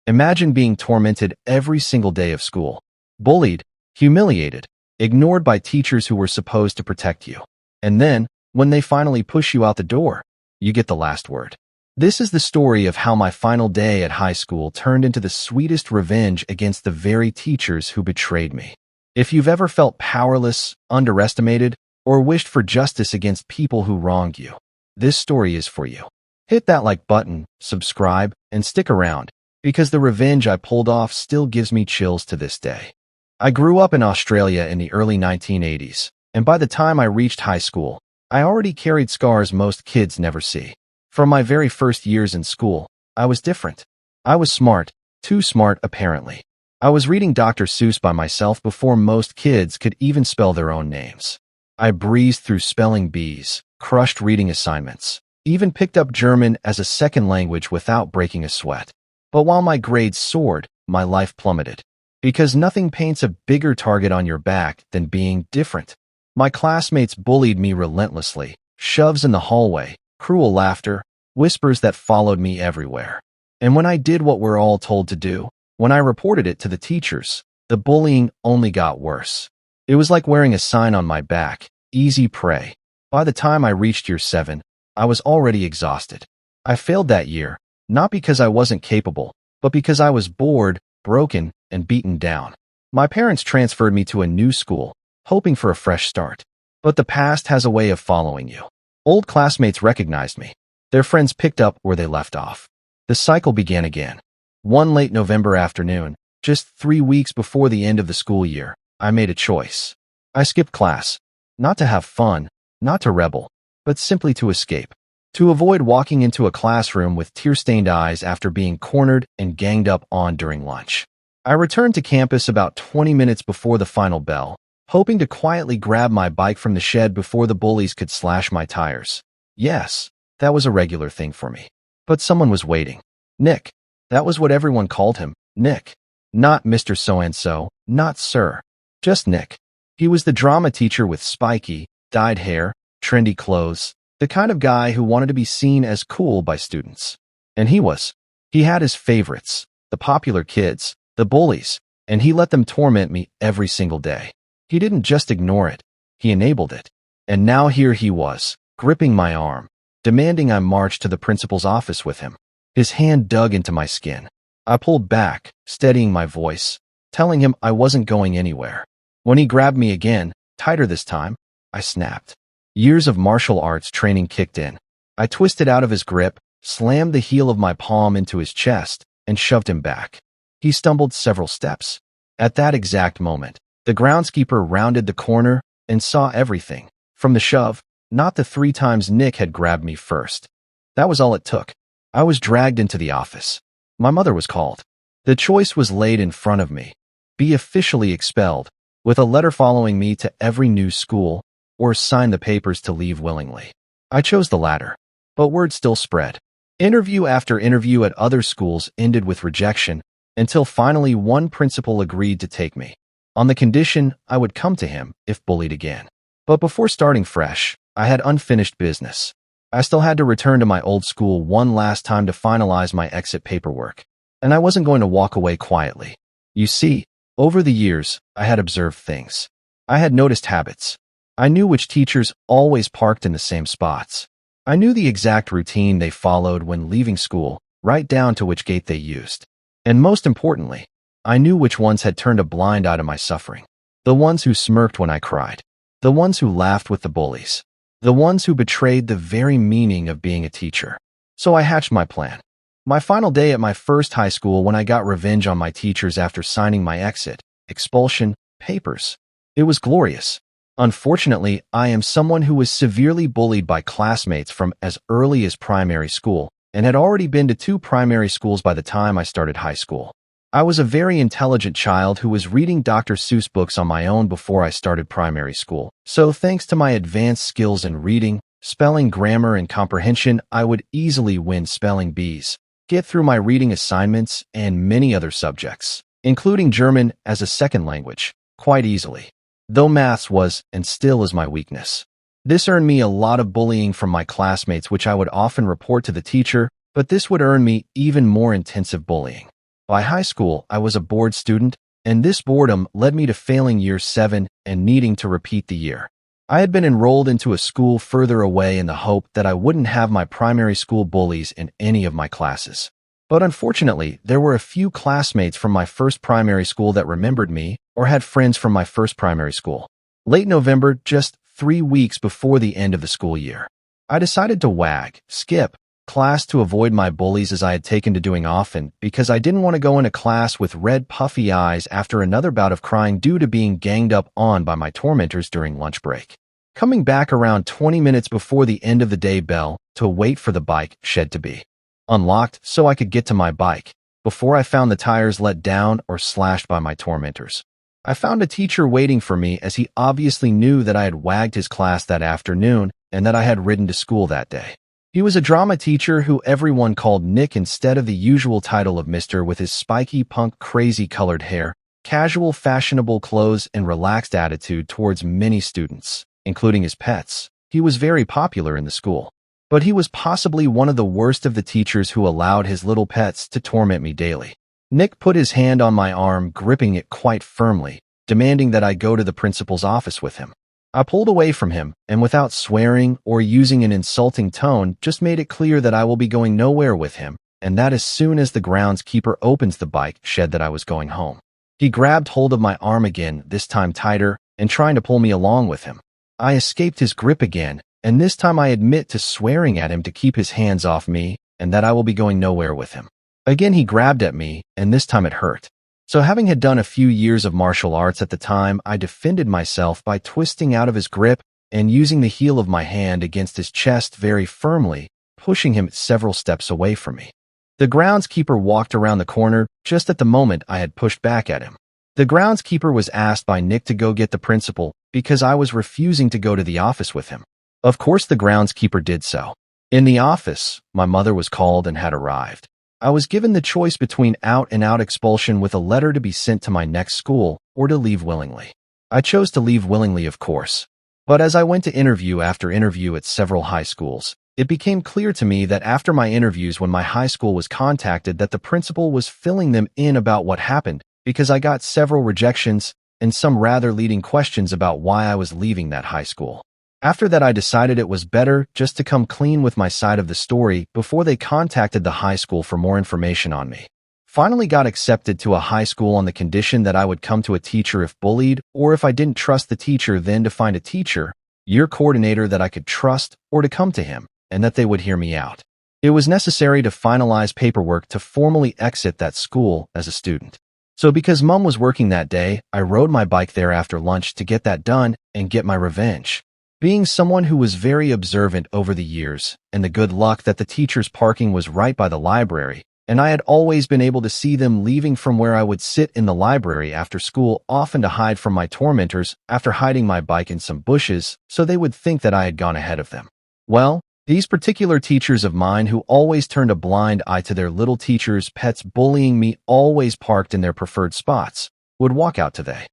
Imagine being tormented every single day of school, bullied, humiliated, ignored by teachers who were supposed to protect you. And then, when they finally push you out the door, you get the last word. This is the story of how my final day at high school turned into the sweetest revenge against the very teachers who betrayed me. If you've ever felt powerless, underestimated, or wished for justice against people who wronged you, this story is for you. Hit that like button, subscribe, and stick around, because the revenge I pulled off still gives me chills to this day. I grew up in Australia in the early 1980s, and by the time I reached high school, I already carried scars most kids never see. From my very first years in school, I was different. I was smart, too smart apparently. I was reading Dr. Seuss by myself before most kids could even spell their own names. I breezed through spelling bees, crushed reading assignments, even picked up German as a second language without breaking a sweat. But while my grades soared, my life plummeted. Because nothing paints a bigger target on your back than being different. My classmates bullied me relentlessly, shoves in the hallway, cruel laughter, whispers that followed me everywhere. And when I did what we're all told to do, when I reported it to the teachers, the bullying only got worse. It was like wearing a sign on my back, easy prey. By the time I reached year 7, I was already exhausted. I failed that year, not because I wasn't capable, but because I was bored, broken, and beaten down. My parents transferred me to a new school, hoping for a fresh start. But the past has a way of following you. Old classmates recognized me. Their friends picked up where they left off. The cycle began again. One late November afternoon, just 3 weeks before the end of the school year, I made a choice. I skipped class. Not to have fun, not to rebel, but simply to escape. To avoid walking into a classroom with tear-stained eyes after being cornered and ganged up on during lunch. I returned to campus about 20 minutes before the final bell, hoping to quietly grab my bike from the shed before the bullies could slash my tires. Yes, that was a regular thing for me. But someone was waiting. Nick. That was what everyone called him, Nick. Not Mr. So-and-so, not Sir. Just Nick. He was the drama teacher with spiky, dyed hair, trendy clothes, the kind of guy who wanted to be seen as cool by students. And he was. He had his favorites, the popular kids, the bullies, and he let them torment me every single day. He didn't just ignore it, he enabled it. And now here he was, gripping my arm, demanding I march to the principal's office with him. His hand dug into my skin. I pulled back, steadying my voice, telling him I wasn't going anywhere. When he grabbed me again, tighter this time, I snapped. Years of martial arts training kicked in. I twisted out of his grip, slammed the heel of my palm into his chest, and shoved him back. He stumbled several steps. At that exact moment, the groundskeeper rounded the corner and saw everything. From the shove, not the 3 times Nick had grabbed me first. That was all it took. I was dragged into the office. My mother was called. The choice was laid in front of me. Be officially expelled, with a letter following me to every new school, or sign the papers to leave willingly. I chose the latter, but word still spread. Interview after interview at other schools ended with rejection, until finally one principal agreed to take me, on the condition I would come to him if bullied again. But before starting fresh, I had unfinished business. I still had to return to my old school one last time to finalize my exit paperwork, and I wasn't going to walk away quietly. You see, over the years, I had observed things. I had noticed habits. I knew which teachers always parked in the same spots. I knew the exact routine they followed when leaving school, right down to which gate they used. And most importantly, I knew which ones had turned a blind eye to my suffering. The ones who smirked when I cried. The ones who laughed with the bullies. The ones who betrayed the very meaning of being a teacher. So I hatched my plan. My final day at my first high school when I got revenge on my teachers after signing my exit, expulsion, papers. It was glorious. Unfortunately, I am someone who was severely bullied by classmates from as early as primary school and had already been to 2 primary schools by the time I started high school. I was a very intelligent child who was reading Dr. Seuss books on my own before I started primary school. So thanks to my advanced skills in reading, spelling, grammar, and comprehension, I would easily win spelling bees, get through my reading assignments, and many other subjects, including German as a second language, quite easily. Though maths was, and still is, my weakness. This earned me a lot of bullying from my classmates, which I would often report to the teacher, but this would earn me even more intensive bullying. By high school, I was a board student, and this boredom led me to failing year 7 and needing to repeat the year. I had been enrolled into a school further away in the hope that I wouldn't have my primary school bullies in any of my classes. But unfortunately, there were a few classmates from my first primary school that remembered me or had friends from my first primary school. Late November, just 3 weeks before the end of the school year, I decided to skip class to avoid my bullies as I had taken to doing often because I didn't want to go into class with red puffy eyes after another bout of crying due to being ganged up on by my tormentors during lunch break. Coming back around 20 minutes before the end of the day bell to wait for the bike shed to be unlocked so I could get to my bike before I found the tires let down or slashed by my tormentors. I found a teacher waiting for me as he obviously knew that I had wagged his class that afternoon and that I had ridden to school that day. He was a drama teacher who everyone called Nick instead of the usual title of Mr. with his spiky punk crazy colored hair, casual fashionable clothes, and relaxed attitude towards many students, including his pets. He was very popular in the school. But he was possibly one of the worst of the teachers who allowed his little pets to torment me daily. Nick put his hand on my arm, gripping it quite firmly, demanding that I go to the principal's office with him. I pulled away from him, and without swearing or using an insulting tone, just made it clear that I will be going nowhere with him, and that as soon as the groundskeeper opens the bike shed that I was going home. He grabbed hold of my arm again, this time tighter, and trying to pull me along with him. I escaped his grip again, and this time I admit to swearing at him to keep his hands off me, and that I will be going nowhere with him. Again he grabbed at me, and this time it hurt. So having had done a few years of martial arts at the time, I defended myself by twisting out of his grip and using the heel of my hand against his chest very firmly, pushing him several steps away from me. The groundskeeper walked around the corner just at the moment I had pushed back at him. The groundskeeper was asked by Nick to go get the principal because I was refusing to go to the office with him. Of course the groundskeeper did so. In the office, my mother was called and had arrived. I was given the choice between out-and-out expulsion with a letter to be sent to my next school or to leave willingly. I chose to leave willingly, of course. But as I went to interview after interview at several high schools, it became clear to me that after my interviews when my high school was contacted that the principal was filling them in about what happened because I got several rejections and some rather leading questions about why I was leaving that high school. After that, I decided it was better just to come clean with my side of the story before they contacted the high school for more information on me. Finally got accepted to a high school on the condition that I would come to a teacher if bullied, or if I didn't trust the teacher, then to find a teacher, year coordinator that I could trust, or to come to him, and that they would hear me out. It was necessary to finalize paperwork to formally exit that school as a student. So because Mom was working that day, I rode my bike there after lunch to get that done and get my revenge. Being someone who was very observant over the years, and the good luck that the teachers' parking was right by the library, and I had always been able to see them leaving from where I would sit in the library after school, often to hide from my tormentors after hiding my bike in some bushes, so they would think that I had gone ahead of them. Well, these particular teachers of mine who always turned a blind eye to their little teachers' pets bullying me always parked in their preferred spots, would walk out today.